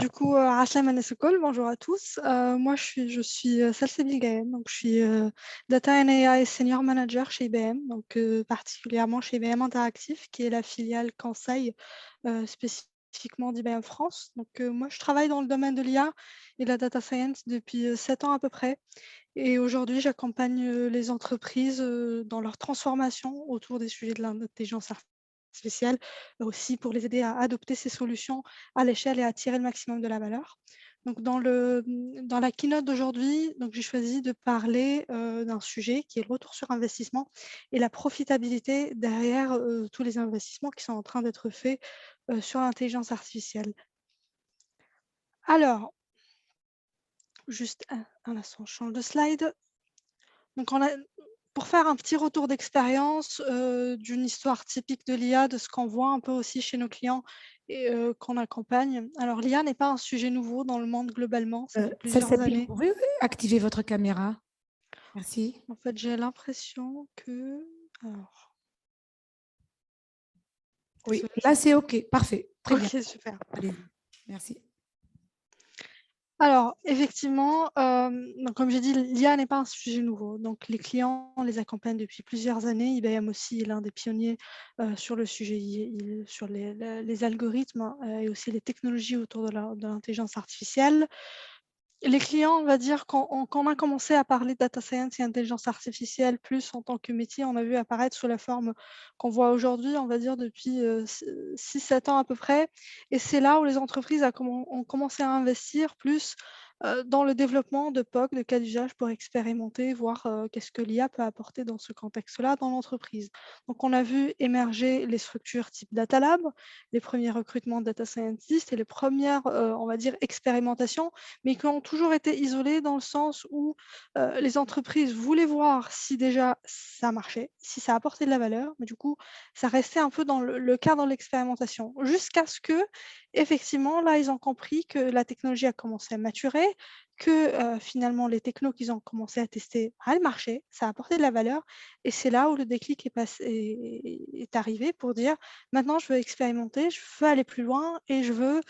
Du coup, Aslam Anesokol, bonjour à tous. Moi, je suis Salsabil Gaël, donc je suis Data and AI Senior Manager chez IBM, donc particulièrement chez IBM Interactive, qui est la filiale Kansai spécifiquement d'IBM France. Donc moi, je travaille dans le domaine de l'IA et de la data science depuis 7 ans à peu près. Et aujourd'hui, j'accompagne les entreprises dans leur transformation autour des sujets de l'intelligence artificielle, aussi pour les aider à adopter ces solutions à l'échelle et à tirer le maximum de la valeur. Donc dans la keynote d'aujourd'hui, j'ai choisi de parler d'un sujet qui est le retour sur investissement et la profitabilité derrière tous les investissements qui sont en train d'être faits sur l'intelligence artificielle. Alors, juste un instant, je change de slide. Donc pour faire un petit retour d'expérience d'une histoire typique de l'IA, de ce qu'on voit un peu aussi chez nos clients et qu'on accompagne. Alors l'IA n'est pas un sujet nouveau dans le monde globalement, ça fait plusieurs Salsabil, vous années. pouvez activer votre caméra? Merci. En fait, j'ai l'impression que... Alors, Oui, désolée. là c'est OK, parfait, très bien. Ok, super. Allez-y, merci. Alors, effectivement, donc comme j'ai dit, l'IA n'est pas un sujet nouveau. Donc, les clients les accompagnent depuis plusieurs années. IBM aussi est l'un des pionniers sur le sujet, sur les algorithmes et aussi les technologies autour de l'intelligence artificielle. Les clients, on va dire, quand on a commencé à parler de data science et intelligence artificielle plus en tant que métier, on a vu apparaître sous la forme qu'on voit aujourd'hui, on va dire depuis 6-7 ans à peu près. Et c'est là où les entreprises ont commencé à investir plus dans le développement de POC, de cas d'usage pour expérimenter, voir qu'est-ce que l'IA peut apporter dans ce contexte-là dans l'entreprise. Donc, on a vu émerger les structures type Data Lab, les premiers recrutements de data scientists et les premières, on va dire, expérimentations, mais qui ont toujours été isolés dans le sens où les entreprises voulaient voir si déjà ça marchait, si ça apportait de la valeur, mais du coup, ça restait un peu dans le cadre de l'expérimentation. Jusqu'à ce que, effectivement, là, ils ont compris que la technologie a commencé à maturer, que finalement, les technos qu'ils ont commencé à tester, elles marchaient, ça apportait de la valeur, et c'est là où le déclic est arrivé pour dire, maintenant, je veux expérimenter, je veux aller plus loin et je veux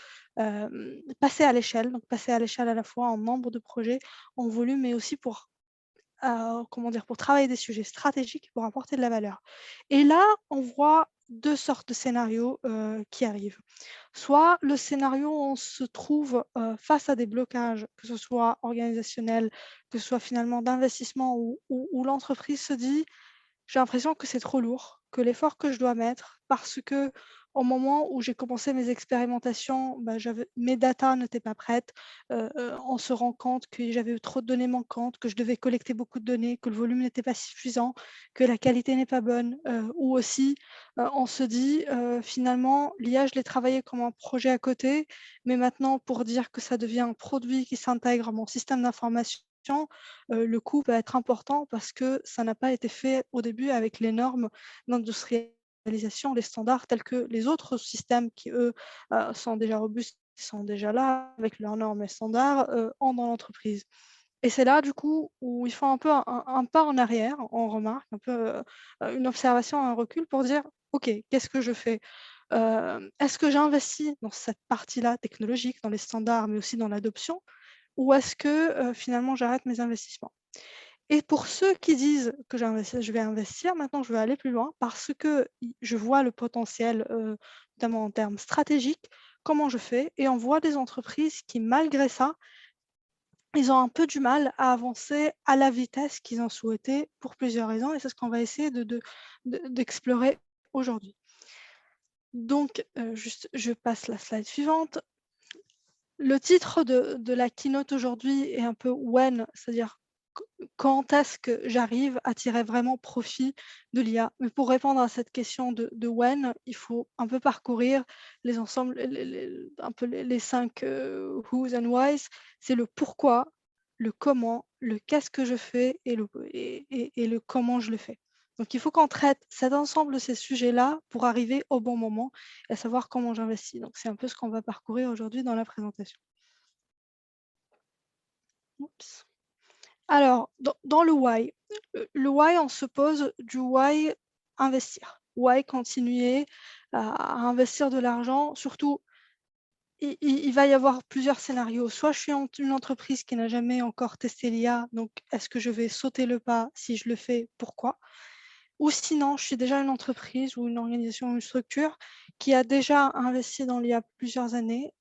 passer à l'échelle, donc passer à l'échelle à la fois en nombre de projets, en volume, mais aussi pour, comment dire? Pour travailler des sujets stratégiques pour apporter de la valeur. Et là, on voit 2 sortes de scénarios, qui arrivent. Soit le scénario où on se trouve, face à des blocages, que ce soit organisationnels, que ce soit finalement d'investissement où l'entreprise se dit: j'ai l'impression que c'est trop lourd, que l'effort que je dois mettre parce qu'au moment où j'ai commencé mes expérimentations, bah, mes datas n'étaient pas prêtes. On se rend compte que j'avais eu trop de données manquantes, que je devais collecter beaucoup de données, que le volume n'était pas suffisant, que la qualité n'est pas bonne, ou aussi, on se dit, finalement, l'IA, je l'ai travaillé comme un projet à côté, mais maintenant pour dire que ça devient un produit qui s'intègre à mon système d'information, le coût va être important parce que ça n'a pas été fait au début avec les normes d'industrialisation, les standards tels que les autres systèmes qui, eux, sont déjà robustes, sont déjà là avec leurs normes et standards, ont dans l'entreprise. Et c'est là, du coup, où il faut un peu un pas en arrière, on remarque, un peu une observation, un recul pour dire: «OK, qu'est-ce que je fais? Est-ce que j'investis dans cette partie-là technologique, dans les standards, mais aussi dans l'adoption? Ou est-ce que finalement j'arrête mes investissements?» Et pour ceux qui disent que je vais investir, maintenant je veux aller plus loin parce que je vois le potentiel, notamment en termes stratégiques, comment je fais? Et on voit des entreprises qui, malgré ça, ils ont un peu du mal à avancer à la vitesse qu'ils ont souhaité pour plusieurs raisons et c'est ce qu'on va essayer d'explorer aujourd'hui. Donc, juste je passe la slide suivante. Le titre de la keynote aujourd'hui est un peu when, c'est-à-dire q quand est-ce que j'arrive à tirer vraiment profit de l'IA? Mais pour répondre à cette question de when, il faut un peu parcourir les ensembles, un peu les 5 whos and whys. C'est le pourquoi, le comment, le qu'est-ce que je fais et le comment je le fais. Donc il faut qu'on traite cet ensemble de ces sujets-là pour arriver au bon moment et à savoir comment j'investis. Donc c'est un peu ce qu'on va parcourir aujourd'hui dans la présentation. Oups. Alors, dans le why, on se pose du why investir, why continuer à investir de l'argent, surtout il va y avoir plusieurs scénarios. Soit je suis une entreprise qui n'a jamais encore testé l'IA, donc est-ce que je vais sauter le pas? Si je le fais, pourquoi? Ou sinon, je suis déjà une entreprise ou une organisation ou une structure qui a déjà investi dans l'IA plusieurs années.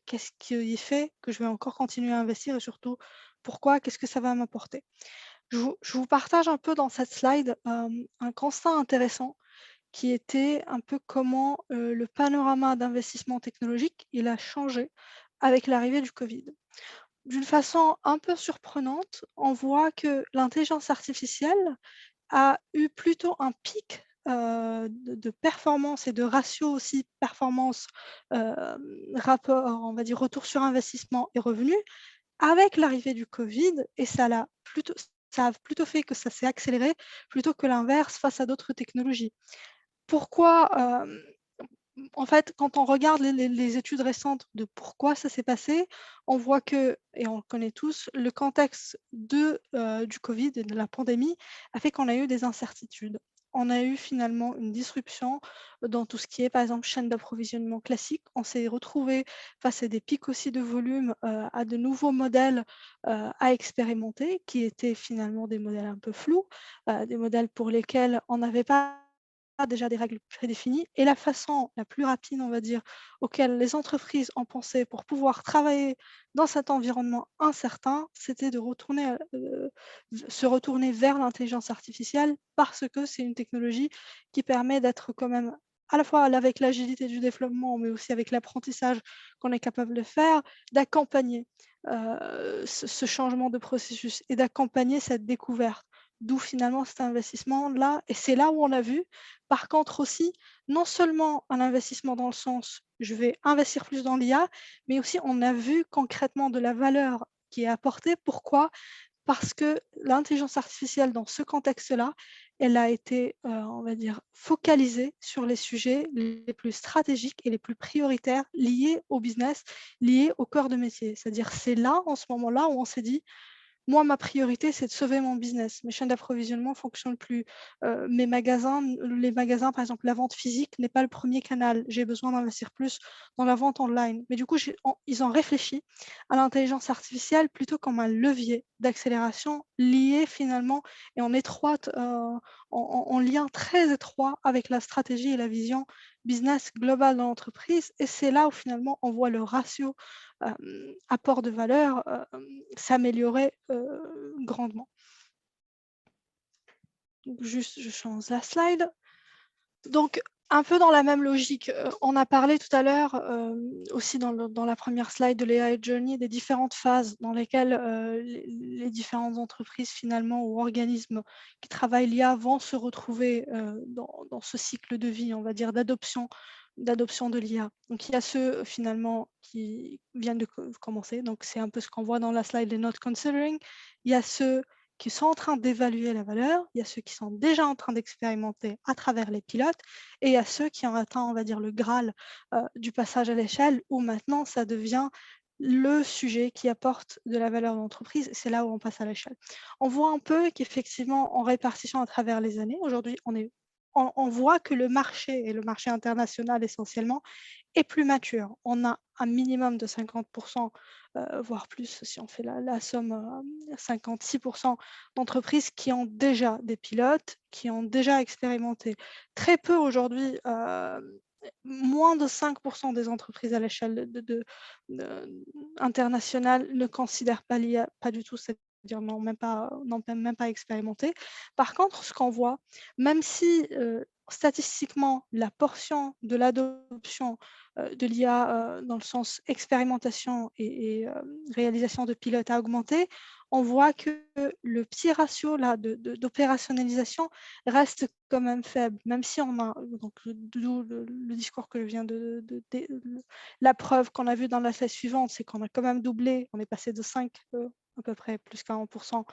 Qu'est-ce qui fait que je vais encore continuer à investir et surtout, pourquoi? Qu'est-ce que ça va m'apporter? Je vous partage un peu dans cette slide, un constat intéressant qui était un peu comment, le panorama d'investissement technologique, il a changé avec l'arrivée du covid. D'une façon un peu surprenante, on voit que l'intelligence artificielle a eu plutôt un pic, de performance et de ratio aussi performance, rapport, on va dire, retour sur investissement et revenus avec l'arrivée du covid et ça a plutôt fait que ça s'est accéléré plutôt que l'inverse face à d'autres technologies. Pourquoi, en fait, quand on regarde les études récentes de pourquoi ça s'est passé, on voit que et on le connaît tous, le contexte du covid et de la pandémie a fait qu'on a eu des incertitudes. On a eu finalement une disruption dans tout ce qui est, par exemple, chaîne d'approvisionnement classique. On s'est retrouvé face à des pics aussi de volume, à de nouveaux modèles, à expérimenter qui étaient finalement des modèles un peu flous, des modèles pour lesquels on n'avait pas déjà des règles prédéfinies et la façon la plus rapide, on va dire, auquel les entreprises ont pensé pour pouvoir travailler dans cet environnement incertain, c'était de se retourner vers l'intelligence artificielle parce que c'est une technologie qui permet d'être quand même à la fois avec l'agilité du développement, mais aussi avec l'apprentissage qu'on est capable de faire, d'accompagner, ce changement de processus et d'accompagner cette découverte. D'où finalement cet investissement-là et c'est là où on a vu par contre aussi, non seulement un investissement dans le sens, je vais investir plus dans l'IA, mais aussi on a vu concrètement de la valeur qui est apportée. Pourquoi? Parce que l'intelligence artificielle dans ce contexte-là, elle a été, on va dire, focalisée sur les sujets les plus stratégiques et les plus prioritaires liés au business, liés au cœur de métier. C'est-à-dire c'est là, en ce moment-là, où on s'est dit: moi, ma priorité, c'est de sauver mon business. Mes chaînes d'approvisionnement ne fonctionnent plus. Les magasins, par exemple, la vente physique n'est pas le premier canal. J'ai besoin d'investir plus dans la vente online. Mais du coup, ils ont réfléchi à l'intelligence artificielle plutôt comme un levier d'accélération lié finalement et en lien très étroit avec la stratégie et la vision business globale de l'entreprise. Et c'est là où finalement on voit le ratio apport de valeur s'améliorer grandement. Donc juste, je change la slide. Donc, un peu dans la même logique, on a parlé tout à l'heure aussi dans la première slide de l'AI Journey des différentes phases dans lesquelles les différentes entreprises finalement ou organismes qui travaillent l'IA vont se retrouver dans ce cycle de vie, on va dire, d'adoption de l'IA. Donc il y a ceux finalement qui viennent de commencer, donc c'est un peu ce qu'on voit dans la slide des not considering. Il y a ceux qui sont en train d'évaluer la valeur, il y a ceux qui sont déjà en train d'expérimenter à travers les pilotes, et il y a ceux qui ont atteint, on va dire, le Graal du passage à l'échelle, où maintenant ça devient le sujet qui apporte de la valeur à l'entreprise, c'est là où on passe à l'échelle. On voit un peu qu'effectivement, en répartition à travers les années, aujourd'hui, on voit que le marché, et le marché international essentiellement, est plus mature. On a un minimum de 50%, voire plus si on fait la somme, 56% d'entreprises qui ont déjà des pilotes, qui ont déjà expérimenté. Très peu aujourd'hui, moins de 5% des entreprises à l'échelle internationale ne considèrent pas l'IA, pas du tout, c'est-à-dire n'ont même pas expérimenté. Par contre, ce qu'on voit, même si statistiquement la portion de l'adoption de l'IA dans le sens expérimentation et réalisation de pilotes a augmenté, on voit que le petit ratio là d'opérationnalisation reste quand même faible, même si on a donc d'où le discours que je viens la preuve qu'on a vue dans la slide suivante, c'est qu'on a quand même doublé, on est passé de 5 à peu près plus 40%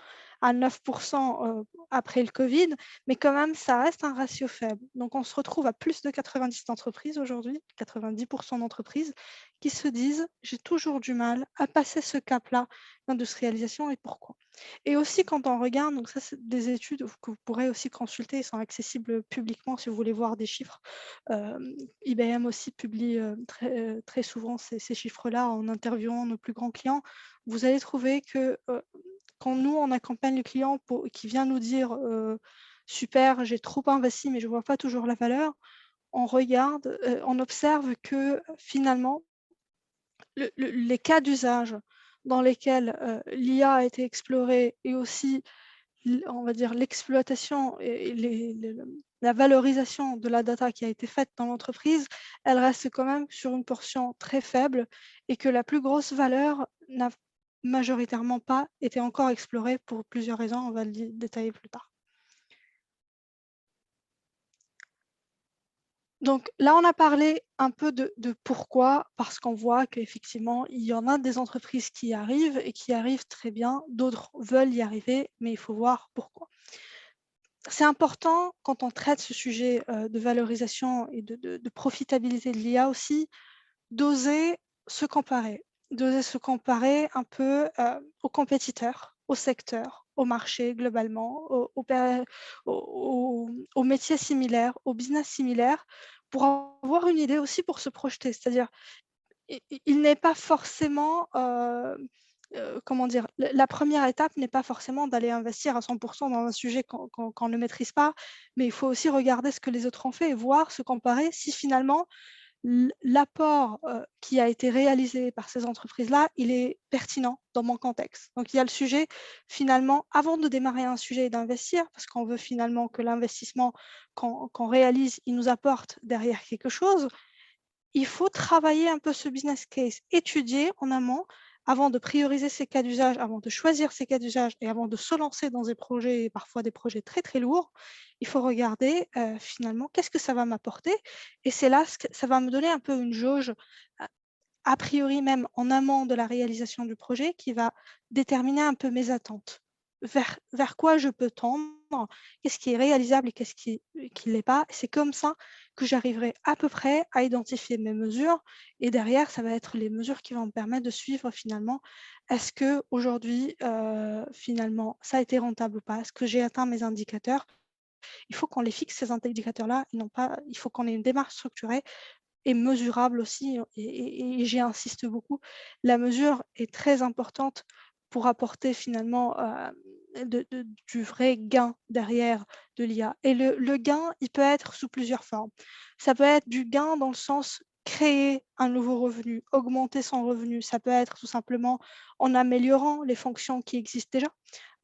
à 9% après le Covid, mais quand même, ça reste un ratio faible. Donc, on se retrouve à plus de 90 d'entreprises aujourd'hui, 90% d'entreprises qui se disent: «J'ai toujours du mal à passer ce cap-là d'industrialisation et pourquoi?» Et aussi quand on regarde, donc ça, c'est des études que vous pourrez aussi consulter, ils sont accessibles publiquement si vous voulez voir des chiffres. IBM aussi publie, très souvent ces chiffres-là en interviewant nos plus grands clients. Vous allez trouver que, quand nous, on accompagne le client qui vient nous dire, «Super, j'ai trop investi, mais je ne vois pas toujours la valeur», on regarde, on observe que finalement, les cas d'usage dans lesquels, l'IA a été explorée et aussi on va dire l'exploitation et la valorisation de la data qui a été faite dans l'entreprise, elle reste quand même sur une portion très faible et que la plus grosse valeur n'a majoritairement pas été encore explorée pour plusieurs raisons, on va le détailler plus tard. Donc là, on a parlé un peu de pourquoi, parce qu'on voit qu'effectivement, il y en a des entreprises qui y arrivent et qui y arrivent très bien, d'autres veulent y arriver, mais il faut voir pourquoi. C'est important quand on traite ce sujet, de valorisation et de profitabilité de l'IA aussi, d'oser se comparer. D'oser se comparer un peu, aux compétiteurs, au secteur, au marché globalement, aux métiers similaires, aux business similaires, pour avoir une idée aussi pour se projeter. C'est-à-dire il n'est pas forcément, comment dire? La première étape n'est pas forcément d'aller investir à 100 dans un sujet qu'on ne maîtrise pas, mais il faut aussi regarder ce que les autres ont fait et voir, se comparer si finalement l'apport, qui a été réalisé par ces entreprises-là, il est pertinent dans mon contexte. Donc il y a le sujet, finalement, avant de démarrer un sujet et d'investir, parce qu'on veut finalement que l'investissement qu'on réalise, il nous apporte derrière quelque chose, il faut travailler un peu ce business case, étudier en amont avant de prioriser ces cas d'usage, avant de choisir ces cas d'usage et avant de se lancer dans des projets, parfois des projets très, très lourds. Il faut regarder, finalement qu'est-ce que ça va m'apporter et c'est là ce que ça va me donner un peu une jauge, a a priori même en amont de la réalisation du projet qui va déterminer un peu mes attentes. Vers quoi je peux tendre? Qu'est-ce qui est réalisable et qu'est-ce qui l'est pas? C'est comme ça que j'arriverai à peu près à identifier mes mesures et derrière, ça va être les mesures qui vont me permettre de suivre finalement, est-ce qu'aujourd'hui, finalement, ça a été rentable ou pas? Est-ce que j'ai atteint mes indicateurs? Il faut qu'on les fixe ces indicateurs-là et non pas il faut qu'on ait une démarche structurée et mesurable aussi, et j'y insiste beaucoup. La mesure est très importante pour apporter finalement, du vrai gain derrière de l'IA et le gain, il peut être sous plusieurs formes. Ça peut être du gain dans le sens créer un nouveau revenu, augmenter son revenu. Ça peut être tout simplement en améliorant les fonctions qui existent déjà,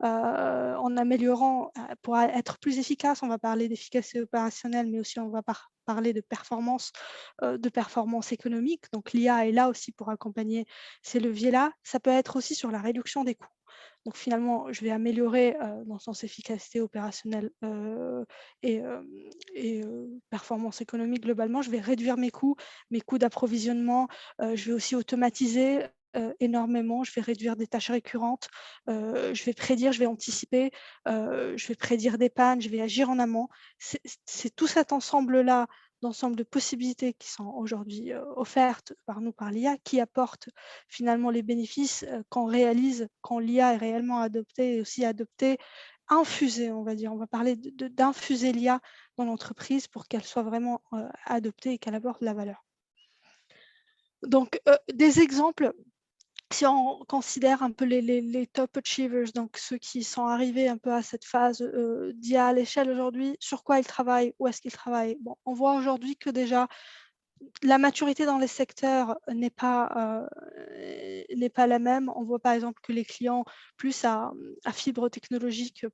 en améliorant, pour être plus efficace, on va parler d'efficacité opérationnelle, mais aussi on va parler de performance économique. Donc l'IA est là aussi pour accompagner ces leviers-là. Ça peut être aussi sur la réduction des coûts. Donc finalement, je vais améliorer, dans le sens efficacité opérationnelle, performance économique globalement. Je vais réduire mes coûts d'approvisionnement, je vais aussi automatiser, énormément. Je vais réduire des tâches récurrentes, je vais prédire, je vais anticiper, je vais prédire des pannes, je vais agir en amont. C'est tout cet ensemble-là, d'ensemble de possibilités qui sont aujourd'hui, offertes par nous, par l'IA, qui apportent finalement les bénéfices, qu'on réalise quand l'IA est réellement adoptée et aussi adoptée, infusée, on va dire. On va parler d'infuser l'IA dans l'entreprise pour qu'elle soit vraiment, adoptée et qu'elle apporte de la valeur. Donc, des exemples, si on considère un peu les top achievers, donc ceux qui sont arrivés un peu à cette phase, d'IA à l'échelle aujourd'hui, sur quoi ils travaillent? Où est-ce qu'ils travaillent? Bon, on voit aujourd'hui que déjà la maturité dans les secteurs n'est pas la même. On voit par exemple que les clients plus à fibre technologique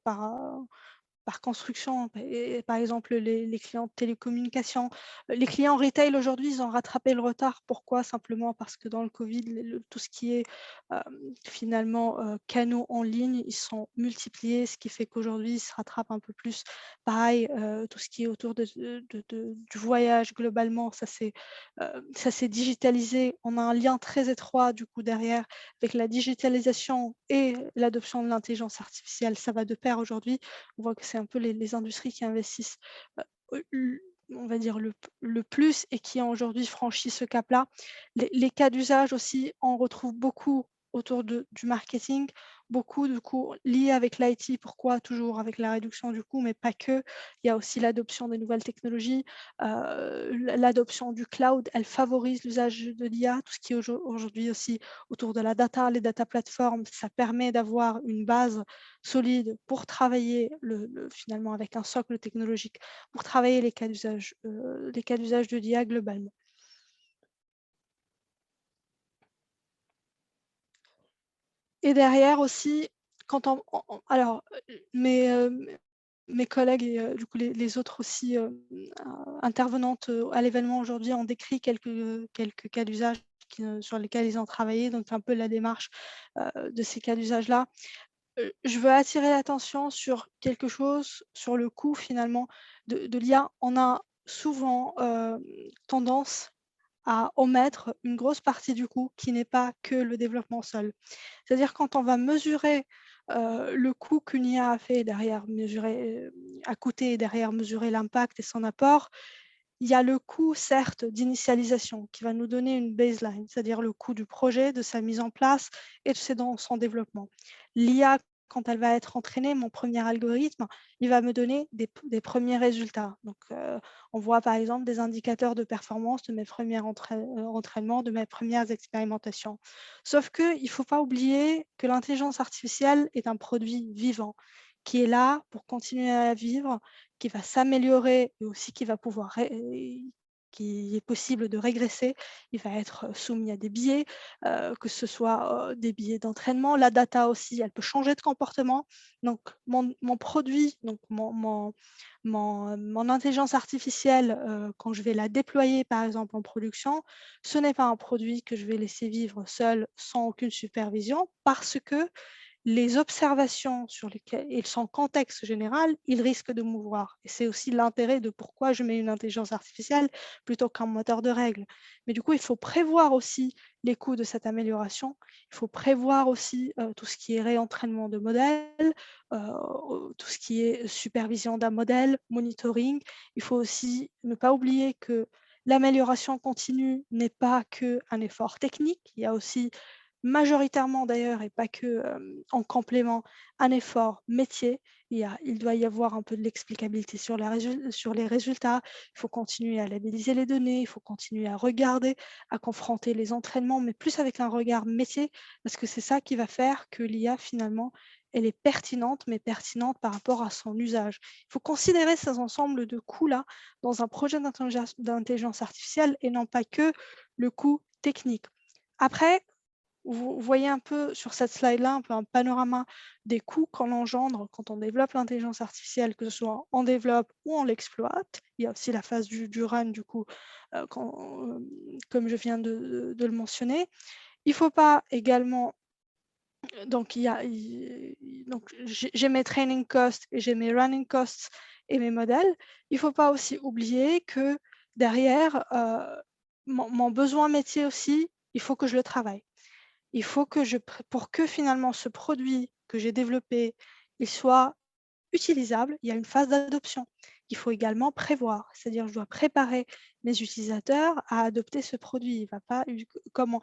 par construction. Et par exemple, les clients de télécommunications, les clients retail aujourd'hui, ils ont rattrapé le retard. Pourquoi? Simplement parce que dans le Covid, tout ce qui est finalement canaux en ligne, ils sont multipliés, ce qui fait qu'aujourd'hui, ils se rattrapent un peu plus. Pareil, tout ce qui est autour du voyage globalement, ça s'est digitalisé. On a un lien très étroit du coup derrière avec la digitalisation et l'adoption de l'intelligence artificielle. Ça va de pair aujourd'hui. On voit que c'est un peu les industries qui investissent, on va dire le plus et qui ont aujourd'hui franchi ce cap-là. Les cas d'usage aussi, on retrouve beaucoup autour du marketing, beaucoup du coup liés avec l'IT. Pourquoi? Toujours avec la réduction du coût, mais pas que. Il y a aussi l'adoption des nouvelles technologies, l'adoption du cloud, elle favorise l'usage de l'IA, tout ce qui est aujourd'hui aussi autour de la data, les data platforms, ça permet d'avoir une base solide pour travailler finalement avec un socle technologique, pour travailler les cas d'usage de l'IA globalement. Et derrière aussi, quand alors, mes collègues et du coup les autres aussi, intervenantes, à l'événement aujourd'hui ont décrit quelques cas d'usage sur lesquels ils ont travaillé, donc c'est un peu la démarche, de ces cas d'usage-là. Je veux attirer l'attention sur quelque chose, sur le coût finalement de l'IA. On a souvent, tendance à omettre une grosse partie du coût qui n'est pas que le développement seul. C'est-à-dire quand on va mesurer, le coût qu'une IA a fait derrière a coûté et derrière mesurer l'impact et son apport, il y a le coût certes d'initialisation qui va nous donner une baseline, c'est-à-dire le coût du projet, de sa mise en place et de son développement. L'IA, quand elle va être entraînée, mon premier algorithme, il va me donner des premiers résultats. Donc, on voit par exemple des indicateurs de performance de mes premiers entraînements, de mes premières expérimentations. Sauf qu'il ne faut pas oublier que l'intelligence artificielle est un produit vivant qui est là pour continuer à vivre, qui va s'améliorer et aussi qui va pouvoir qui est possible de régresser. Il va être soumis à des biais, que ce soit des biais d'entraînement. La data aussi, elle peut changer de comportement. Donc, mon produit, donc mon intelligence artificielle, quand je vais la déployer, par exemple, en production, ce n'est pas un produit que je vais laisser vivre seul, sans aucune supervision, parce que les observations sur lesquelles et son contexte général, il risque de mouvoir. Et c'est aussi l'intérêt de pourquoi je mets une intelligence artificielle plutôt qu'un moteur de règles. Mais du coup, il faut prévoir aussi les coûts de cette amélioration. Il faut prévoir aussi tout ce qui est réentraînement de modèles, tout ce qui est supervision d'un modèle, monitoring. Il faut aussi ne pas oublier que l'amélioration continue n'est pas qu'un effort technique. Il y a aussi majoritairement d'ailleurs et pas que, en complément, un effort métier. Il doit y avoir un peu de l'explicabilité sur les résultats. Il faut continuer à labelliser les données, il faut continuer à regarder, à confronter les entraînements, mais plus avec un regard métier, parce que c'est ça qui va faire que l'IA finalement, elle est pertinente, mais pertinente par rapport à son usage. Il faut considérer ces ensembles de coûts-là dans un projet d'intelligence artificielle et non pas que le coût technique. Après, vous voyez un peu sur cette slide-là, un peu un panorama des coûts qu'on engendre quand on développe l'intelligence artificielle, que ce soit on développe ou on l'exploite. Il y a aussi la phase du run, du coup, comme je viens de le mentionner. Il ne faut pas également, donc, donc j'ai mes training costs et j'ai mes running costs et mes modèles. Il ne faut pas aussi oublier que derrière, mon besoin métier aussi, il faut que je le travaille. Il faut que pour que finalement ce produit que j'ai développé, il soit utilisable, il y a une phase d'adoption qu'il faut également prévoir. C'est-à-dire, je dois préparer mes utilisateurs à adopter ce produit. Il va pas comment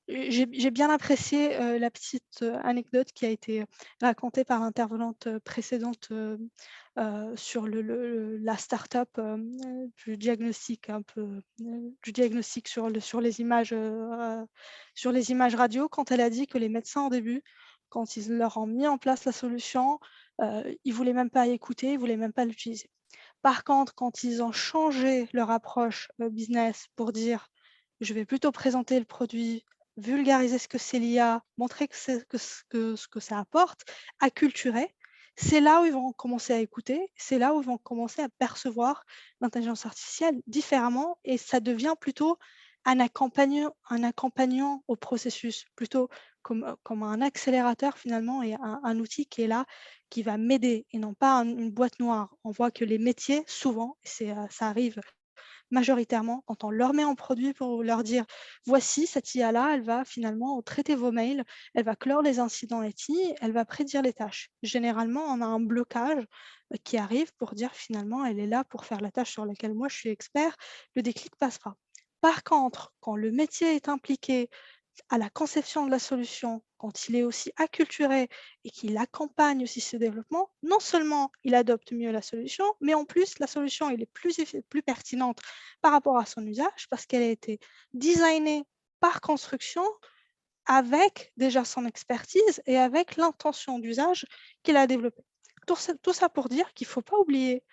j'ai bien apprécié, la petite, anecdote qui a été racontée par l'intervenante, précédente, sur la start-up, du diagnostic un peu, du diagnostic sur les images radio, quand elle a dit que les médecins, au début, quand ils leur ont mis en place la solution, ils voulaient même pas écouter, ils voulaient même pas l'utiliser. Par contre, quand ils ont changé leur approche, business pour dire: «Je vais plutôt présenter le produit, vulgariser ce que c'est l'IA, montrer que c'est ce que ça apporte, acculturer», c'est là où ils vont commencer à écouter, c'est là où ils vont commencer à percevoir l'intelligence artificielle différemment et ça devient plutôt un accompagnant au processus, plutôt comme un accélérateur finalement et un outil qui est là, qui va m'aider et non pas une boîte noire. On voit que les métiers, souvent, ça arrive majoritairement, quand on leur met en produit pour leur dire: «Voici cette IA-là, elle va finalement traiter vos mails, elle va clore les incidents IT, elle va prédire les tâches». Généralement, on a un blocage, qui arrive pour dire finalement: «Elle est là pour faire la tâche sur laquelle moi je suis expert», le déclic passe pas. Par contre, quand le métier est impliqué à la conception de la solution, quand il est aussi acculturé et qu'il accompagne aussi ce développement, non seulement il adopte mieux la solution, mais en plus la solution elle est plus pertinente par rapport à son usage parce qu'elle a été designée par construction avec déjà son expertise et avec l'intention d'usage qu'il a développée. Tout ça pour dire qu'il ne faut pas oublier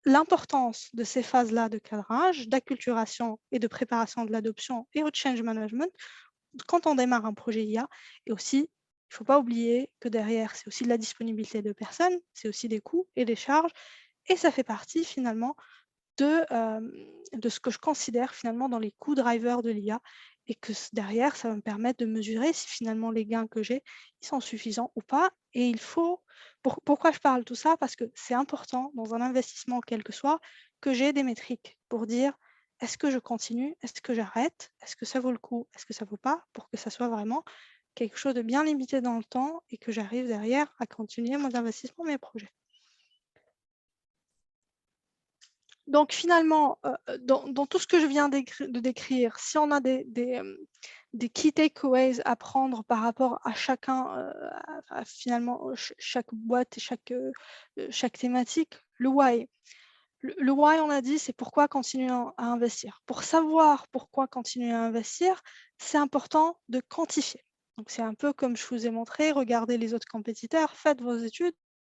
l'importance de ces phases-là de cadrage, d'acculturation et de préparation de l'adoption et au change management quand on démarre un projet IA et aussi, il ne faut pas oublier que derrière, c'est aussi de la disponibilité de personnes, c'est aussi des coûts et des charges et ça fait partie finalement de ce que je considère finalement dans les coûts drivers de l'IA et que derrière, ça va me permettre de mesurer si finalement les gains que j'ai, ils sont suffisants ou pas et il faut pourquoi je parle de tout ça? Parce que c'est important dans un investissement quel que soit, que j'ai des métriques pour dire: «Est-ce que je continue? Est-ce que j'arrête? Est-ce que ça vaut le coup? Est-ce que ça vaut pas?» pour que ça soit vraiment quelque chose de bien limité dans le temps et que j'arrive derrière à continuer mon investissement, mes projets. Donc finalement, dans tout ce que je viens de décrire, si on a des key takeaways à prendre par rapport à chacun, à finalement, chaque boîte et chaque thématique, le why. Le why, on a dit, c'est pourquoi continuer à investir. Pour savoir pourquoi continuer à investir, c'est important de quantifier. Donc c'est un peu comme je vous ai montré, regardez les autres compétiteurs, faites vos études,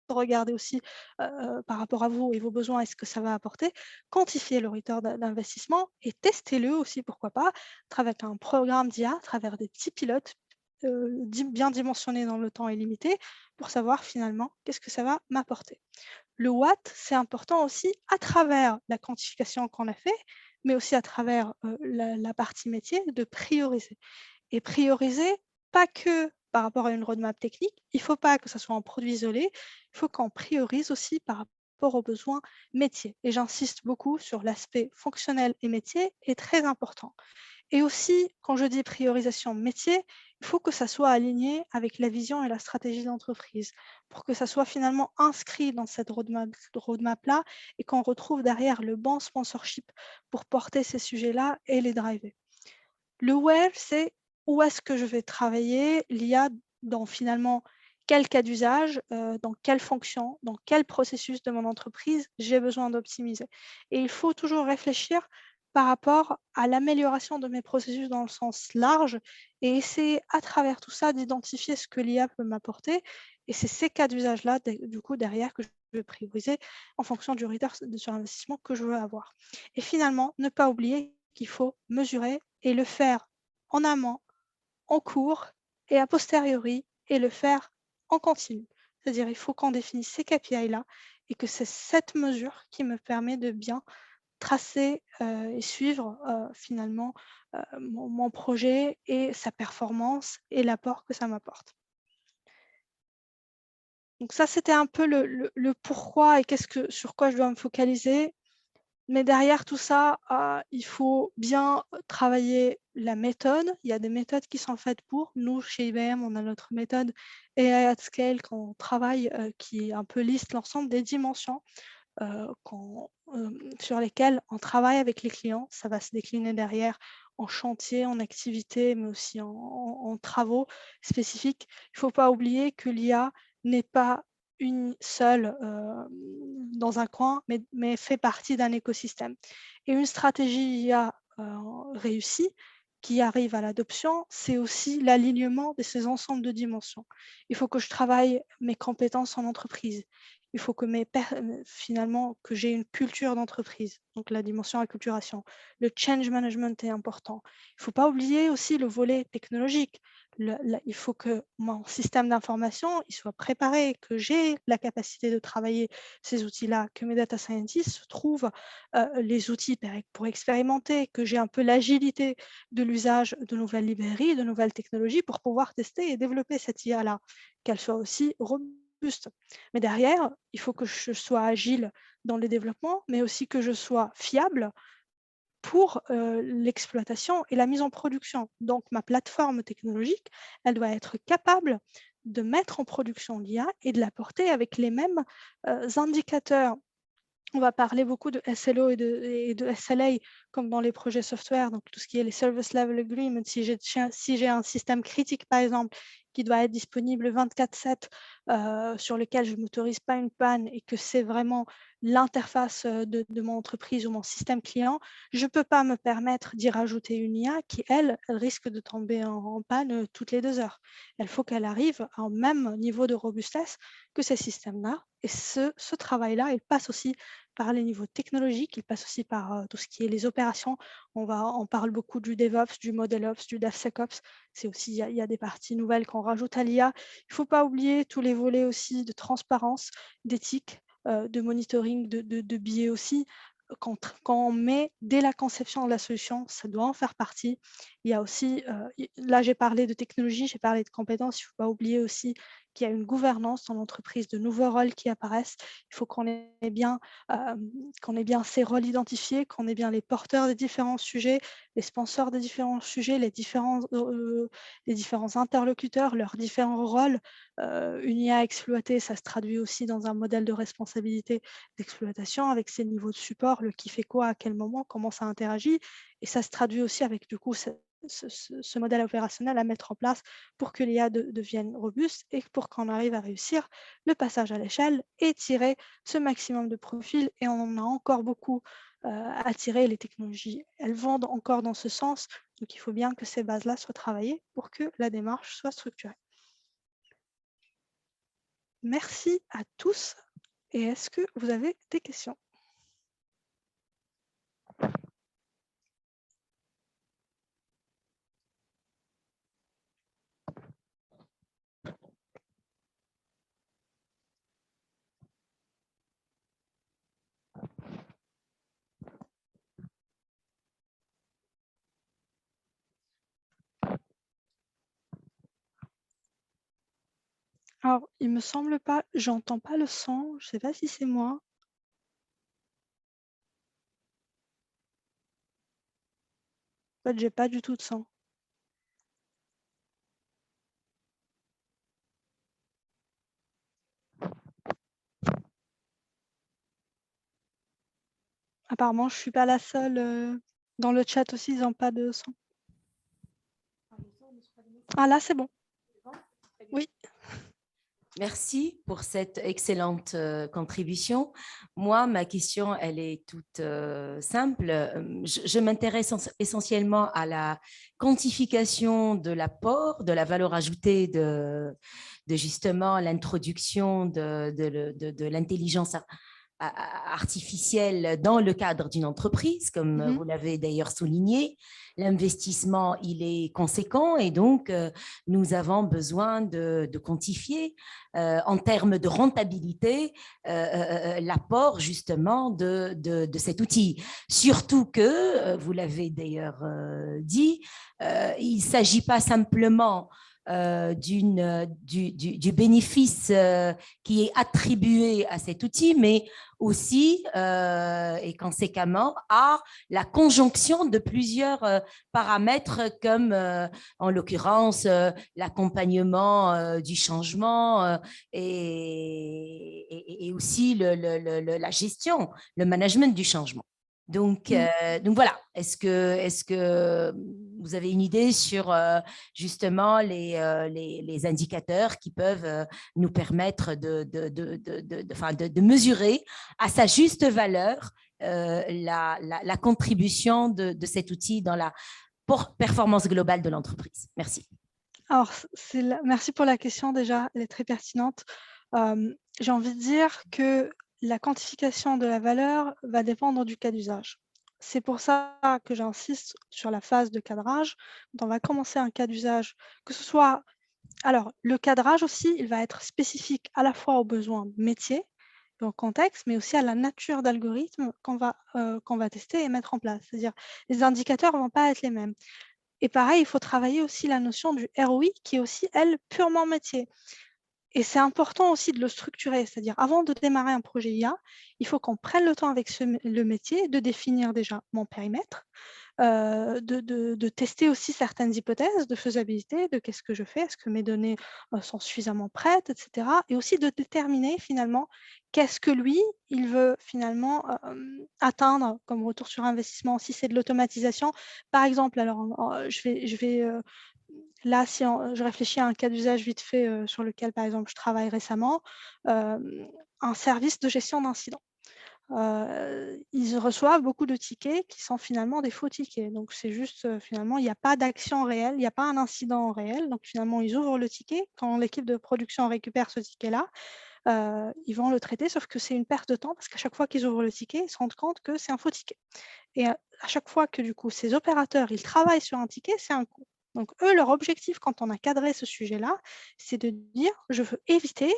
regardez aussi, par rapport à vous et vos besoins et ce que ça va apporter. Quantifiez le return d'investissement et testez-le aussi, pourquoi pas, à travers un programme d'IA, à travers des petits pilotes, bien dimensionnés dans le temps et limité, pour savoir finalement qu'est-ce que ça va m'apporter. Le what, c'est important aussi à travers la quantification qu'on a fait, mais aussi à travers, la partie métier, de prioriser et prioriser pas que par rapport à une roadmap technique. Il ne faut pas que ça soit un produit isolé, il faut qu'on priorise aussi par rapport aux besoins métiers et j'insiste beaucoup sur l'aspect fonctionnel et métier est très important. Et aussi, quand je dis priorisation métier, il faut que ça soit aligné avec la vision et la stratégie d'entreprise pour que ça soit finalement inscrit dans cette roadmap-là et qu'on retrouve derrière le bon sponsorship pour porter ces sujets-là et les driver. Le where, c'est où est-ce que je vais travailler l'IA dans finalement quel cas d'usage, dans quelle fonction, dans quel processus de mon entreprise j'ai besoin d'optimiser. Et il faut toujours réfléchir par rapport à l'amélioration de mes processus dans le sens large et essayer à travers tout ça d'identifier ce que l'IA peut m'apporter. Et c'est ces cas d'usage-là, du coup, derrière que je vais prioriser en fonction du return sur investissement que je veux avoir. Et finalement, ne pas oublier qu'il faut mesurer et le faire en amont, en cours et a posteriori et le faire en continu. C'est-à-dire il faut qu'on définisse ces KPI-là et que c'est cette mesure qui me permet de bien tracer, et suivre, finalement, mon projet et sa performance et l'apport que ça m'apporte. Donc ça, c'était un peu le pourquoi et sur quoi je dois me focaliser. Mais derrière tout ça, il faut bien, travailler la méthode. Il y a des méthodes qui sont faites pour. Nous, chez IBM, on a notre méthode AI at Scale qu'on travaille, qui un peu liste l'ensemble des dimensions, sur lesquelles on travaille avec les clients. Ça va se décliner derrière en chantier, en activité, mais aussi en travaux spécifiques. Il ne faut pas oublier que l'IA n'est pas une seule, dans un coin, mais fait partie d'un écosystème. Et une stratégie IA, réussie, qui arrive à l'adoption, c'est aussi l'alignement de ces ensembles de dimensions. Il faut que je travaille mes compétences en entreprise. Il faut que finalement, que j'ai une culture d'entreprise, donc la dimension acculturation. Le change management est important. Il ne faut pas oublier aussi le volet technologique, Il faut que mon système d'information il soit préparé, que j'ai la capacité de travailler ces outils-là, que mes data scientists trouvent les outils pour expérimenter, que j'ai un peu l'agilité de l'usage de nouvelles librairies, de nouvelles technologies pour pouvoir tester et développer cette IA-là, qu'elle soit aussi robuste. Mais derrière, il faut que je sois agile dans les développements, mais aussi que je sois fiable pour l'exploitation et la mise en production. Donc, ma plateforme technologique, elle doit être capable de mettre en production l'IA et de la porter avec les mêmes indicateurs. On va parler beaucoup de SLO et de SLA comme dans les projets software, donc tout ce qui est les Service Level Agreements. Si j'ai un système critique, par exemple, qui doit être disponible 24/7, sur lequel je ne m'autorise pas une panne et que c'est vraiment l'interface de mon entreprise ou mon système client, je ne peux pas me permettre d'y rajouter une IA qui, elle risque de tomber en panne toutes les 2 heures. Il faut qu'elle arrive au même niveau de robustesse que ces systèmes-là. Et ce travail-là, il passe aussi par les niveaux technologiques, il passe aussi par tout ce qui est les opérations. On parle beaucoup du DevOps, du ModelOps, du DevSecOps. C'est aussi, il y a des parties nouvelles qu'on rajoute à l'IA. Il ne faut pas oublier tous les volets aussi de transparence, d'éthique, de monitoring, de biais aussi. Quand on met dès la conception de la solution, ça doit en faire partie. Il y a aussi, là j'ai parlé de technologie, j'ai parlé de compétences, il ne faut pas oublier aussi qu'il y a une gouvernance dans l'entreprise, de nouveaux rôles qui apparaissent. Il faut qu'on ait bien ces rôles identifiés, qu'on ait bien les porteurs des différents sujets, les sponsors des différents sujets, les différents interlocuteurs, leurs différents rôles. Une IA exploitée, ça se traduit aussi dans un modèle de responsabilité d'exploitation avec ses niveaux de support, le qui fait quoi, à quel moment, comment ça interagit. Et ça se traduit aussi avec du coup ce modèle opérationnel à mettre en place pour que l'IA devienne robuste et pour qu'on arrive à réussir le passage à l'échelle et tirer ce maximum de profils. Et on en a encore beaucoup à tirer. Les technologies, elles vont encore dans ce sens. Donc, il faut bien que ces bases-là soient travaillées pour que la démarche soit structurée. Merci à tous. Et est-ce que vous avez des questions ? Alors, il me semble pas, j'entends pas le son, je sais pas si c'est moi. En fait, j'ai pas du tout de son. Apparemment, je suis pas la seule. Dans le chat aussi, ils n'ont pas de son. Ah là, c'est bon. Oui. Merci pour cette excellente contribution. Moi, ma question, elle est toute simple. Je m'intéresse essentiellement à la quantification de l'apport, de la valeur ajoutée de justement l'introduction de l'intelligence artificielle dans le cadre d'une entreprise, comme vous l'avez d'ailleurs souligné. L'investissement, il est conséquent et donc nous avons besoin de quantifier en termes de rentabilité l'apport justement de cet outil. Surtout que, vous l'avez d'ailleurs dit, il ne s'agit pas simplement du bénéfice qui est attribué à cet outil, mais aussi et conséquemment à la conjonction de plusieurs paramètres comme en l'occurrence l'accompagnement du changement et aussi la gestion, le management du changement. Donc voilà, est-ce que vous avez une idée sur justement les indicateurs qui peuvent nous permettre de mesurer à sa juste valeur la contribution de cet outil dans la performance globale de l'entreprise? Merci. Alors, merci pour la question déjà, elle est très pertinente. J'ai envie de dire que la quantification de la valeur va dépendre du cas d'usage. c'est pour ça que j'insiste sur la phase de cadrage. Quand on va commencer un cas d'usage, que ce soit alors, le cadrage aussi, il va être spécifique à la fois aux besoins métiers et au contexte, mais aussi à la nature d'algorithme qu'on va tester et mettre en place. C'est-à-dire, les indicateurs ne vont pas être les mêmes. Et pareil, il faut travailler aussi la notion du ROI, qui est aussi, elle, purement métier. Et c'est important aussi de le structurer, c'est-à-dire avant de démarrer un projet IA, il faut qu'on prenne le temps avec le métier de définir déjà mon périmètre, de tester aussi certaines hypothèses de faisabilité, de qu'est-ce que je fais, est-ce que mes données sont suffisamment prêtes, etc. Et aussi de déterminer finalement qu'est-ce que lui, il veut finalement atteindre comme retour sur investissement. Si c'est de l'automatisation, par exemple, alors là, si je réfléchis à un cas d'usage vite fait sur lequel, par exemple, je travaille récemment, un service de gestion d'incidents. Ils reçoivent beaucoup de tickets qui sont finalement des faux tickets. Donc, c'est juste, finalement, il n'y a pas d'action réelle, il n'y a pas un incident réel. Donc, finalement, ils ouvrent le ticket. Quand l'équipe de production récupère ce ticket-là, ils vont le traiter, sauf que c'est une perte de temps parce qu'à chaque fois qu'ils ouvrent le ticket, ils se rendent compte que c'est un faux ticket. Et à chaque fois que, du coup, ces opérateurs, ils travaillent sur un ticket, c'est un coût. Donc, eux, leur objectif, quand on a cadré ce sujet-là, c'est de dire, je veux éviter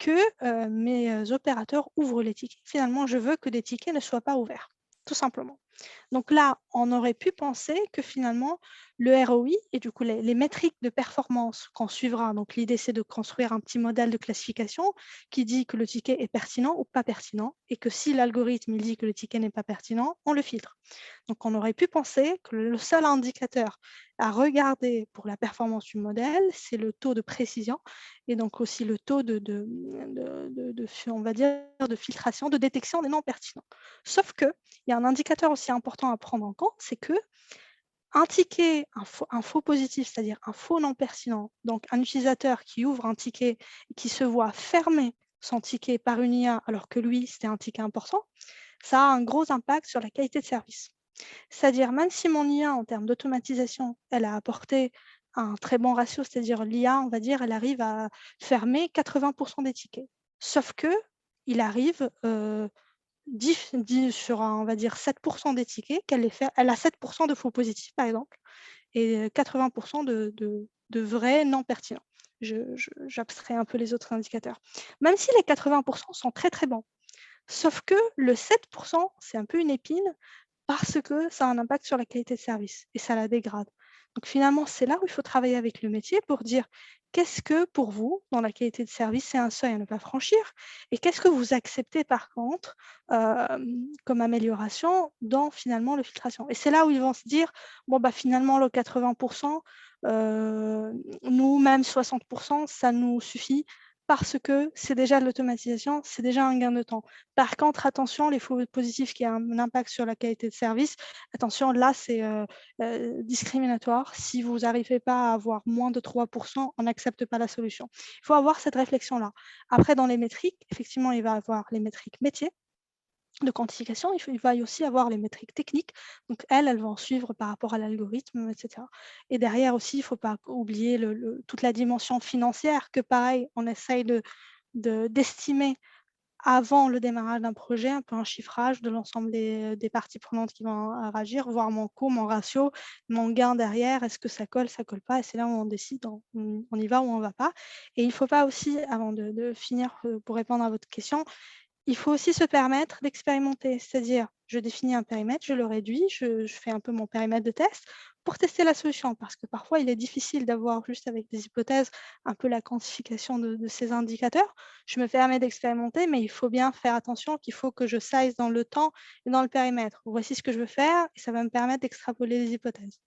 que mes opérateurs ouvrent les tickets. Finalement, je veux que des tickets ne soient pas ouverts, tout simplement. Donc là, on aurait pu penser que finalement, le ROI et du coup les métriques de performance qu'on suivra, donc l'idée c'est de construire un petit modèle de classification qui dit que le ticket est pertinent ou pas pertinent et que si l'algorithme il dit que le ticket n'est pas pertinent, on le filtre. Donc on aurait pu penser que le seul indicateur à regarder pour la performance du modèle, c'est le taux de précision et donc aussi le taux on va dire, de filtration, de détection des non pertinents. Sauf qu'il y a un indicateur aussi important à prendre en compte, c'est que un ticket, un faux positif, c'est-à-dire un faux non pertinent, donc un utilisateur qui ouvre un ticket et qui se voit fermer son ticket par une IA alors que lui, c'était un ticket important, ça a un gros impact sur la qualité de service. C'est-à-dire, même si mon IA, en termes d'automatisation, elle a apporté un très bon ratio, c'est-à-dire l'IA, on va dire, elle arrive à fermer 80% des tickets. Sauf que il arrive 10 sur, on va dire, 7% des tickets, elle a 7% de faux positifs, par exemple, et 80% de vrais non pertinents. J'abstrais un peu les autres indicateurs. Même si les 80% sont très, très bons. Sauf que le 7%, c'est un peu une épine parce que ça a un impact sur la qualité de service et ça la dégrade. Donc finalement, c'est là où il faut travailler avec le métier pour dire qu'est-ce que pour vous, dans la qualité de service, c'est un seuil à ne pas franchir et qu'est-ce que vous acceptez par contre comme amélioration dans finalement le filtration. Et c'est là où ils vont se dire, bon, bah, finalement, le 80%, nous, même 60%, ça nous suffit parce que c'est déjà de l'automatisation, c'est déjà un gain de temps. Par contre, attention, les faux positifs qui ont un impact sur la qualité de service, attention, là, c'est discriminatoire. Si vous n'arrivez pas à avoir moins de 3%, on n'accepte pas la solution. Il faut avoir cette réflexion-là. Après, dans les métriques, effectivement, il va y avoir les métriques métiers de quantification, il va y aussi avoir les métriques techniques. Donc, elles vont suivre par rapport à l'algorithme, etc. Et derrière aussi, il ne faut pas oublier toute la dimension financière que, pareil, on essaye d'estimer avant le démarrage d'un projet, un peu un chiffrage de l'ensemble des parties prenantes qui vont réagir, voir mon coût, mon ratio, mon gain derrière, est-ce que ça colle pas, et c'est là où on décide, on y va ou on ne va pas. Et il ne faut pas aussi, avant de finir pour répondre à votre question, il faut aussi se permettre d'expérimenter, c'est-à-dire je définis un périmètre, je le réduis, je fais un peu mon périmètre de test pour tester la solution, parce que parfois il est difficile d'avoir juste avec des hypothèses un peu la quantification de ces indicateurs. Je me permets d'expérimenter, mais il faut bien faire attention qu'il faut que je size dans le temps et dans le périmètre. Voici ce que je veux faire et ça va me permettre d'extrapoler les hypothèses.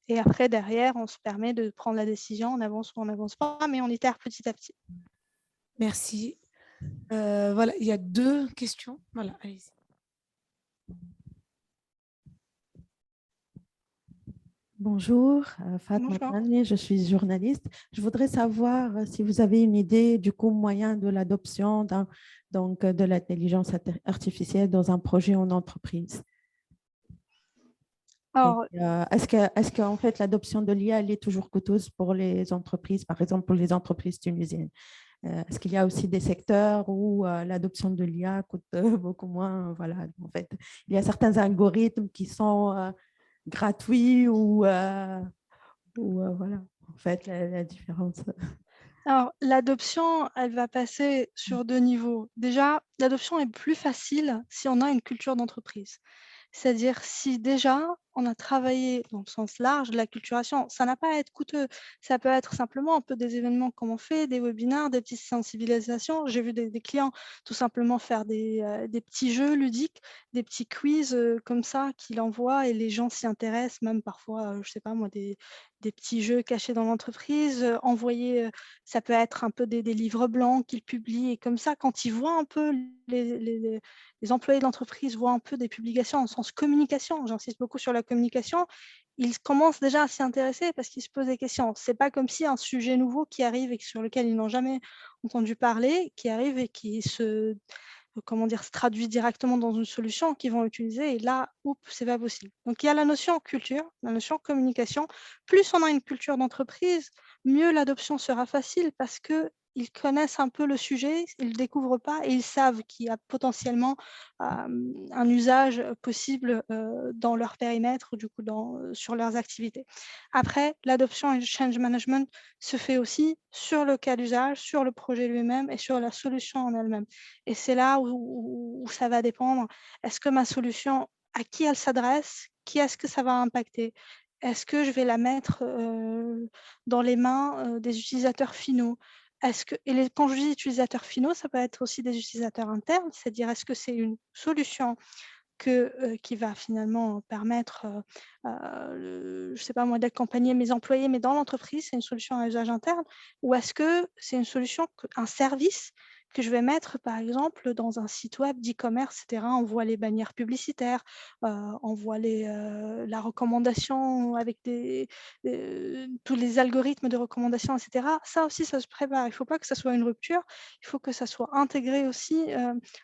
Et après, derrière, on se permet de prendre la décision, on avance ou on n'avance pas, mais on itère petit à petit. Merci. Voilà, il y a 2 questions. Voilà, allez-y. Bonjour, Fatma Bonjour. Tani, je suis journaliste. Je voudrais savoir si vous avez une idée du coût moyen de l'adoption de l'intelligence artificielle dans un projet en entreprise. Alors, Est-ce qu'en fait l'adoption de l'IA elle est toujours coûteuse pour les entreprises, par exemple pour les entreprises tunisiennes? Est-ce qu'il y a aussi des secteurs où l'adoption de l'IA coûte beaucoup moins? Voilà, en fait, il y a certains algorithmes qui sont gratuits ou voilà, en fait, la différence. Alors, l'adoption, elle va passer sur 2 niveaux. Déjà, l'adoption est plus facile si on a une culture d'entreprise. C'est-à-dire si déjà on a travaillé dans le sens large de la culturation, ça n'a pas à être coûteux. Ça peut être simplement un peu des événements comme on fait, des webinaires, des petites sensibilisations. J'ai vu des clients tout simplement faire des petits jeux ludiques, des petits quiz comme ça qu'il envoie et les gens s'y intéressent, même parfois, je sais pas moi, des petits jeux cachés dans l'entreprise, envoyer, ça peut être un peu des livres blancs qu'ils publient et comme ça, quand ils voient un peu les employés de l'entreprise voient un peu des publications en sens communication, j'insiste beaucoup sur la communication, ils commencent déjà à s'y intéresser parce qu'ils se posent des questions. C'est pas comme si un sujet nouveau qui arrive et sur lequel ils n'ont jamais entendu parler, qui arrive et qui comment dire, se traduit directement dans une solution qu'ils vont utiliser et là, oups, c'est pas possible. Donc il y a la notion culture, la notion communication. Plus on a une culture d'entreprise, mieux l'adoption sera facile parce que ils connaissent un peu le sujet, ils ne le découvrent pas et ils savent qu'il y a potentiellement un usage possible dans leur périmètre, du coup, sur leurs activités. Après, l'adoption et le change management se fait aussi sur le cas d'usage, sur le projet lui-même et sur la solution en elle-même. Et c'est là où ça va dépendre. Est-ce que ma solution, à qui elle s'adresse? Qui est-ce que ça va impacter? Est-ce que je vais la mettre dans les mains des utilisateurs finaux? Quand je dis utilisateurs finaux, ça peut être aussi des utilisateurs internes, c'est-à-dire est-ce que c'est une solution qui va finalement permettre, je sais pas moi, d'accompagner mes employés, mais dans l'entreprise, c'est une solution à usage interne? Ou est-ce que c'est une solution, un service que je vais mettre, par exemple, dans un site web d'e-commerce, et cetera? On voit les bannières publicitaires, on voit la recommandation avec tous les algorithmes de recommandation, et cetera. Ça aussi, ça se prépare. Il ne faut pas que ça soit une rupture, il faut que ça soit intégré aussi,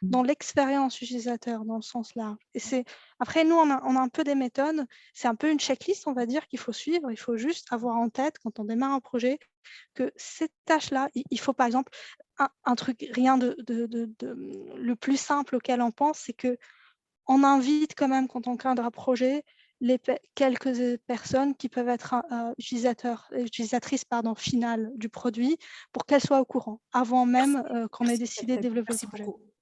dans l'expérience utilisateur, dans le sens large. Et après, nous, on a un peu des méthodes, c'est un peu une checklist, on va dire, qu'il faut suivre. Il faut juste avoir en tête, quand on démarre un projet, que ces tâches-là, il faut par exemple, un truc, rien le plus simple auquel on pense, c'est qu'on invite quand même, quand on cadre un projet, quelques personnes qui peuvent être utilisatrices finales du produit pour qu'elles soient au courant, avant même qu'on ait décidé de développer le Merci projet. beaucoup.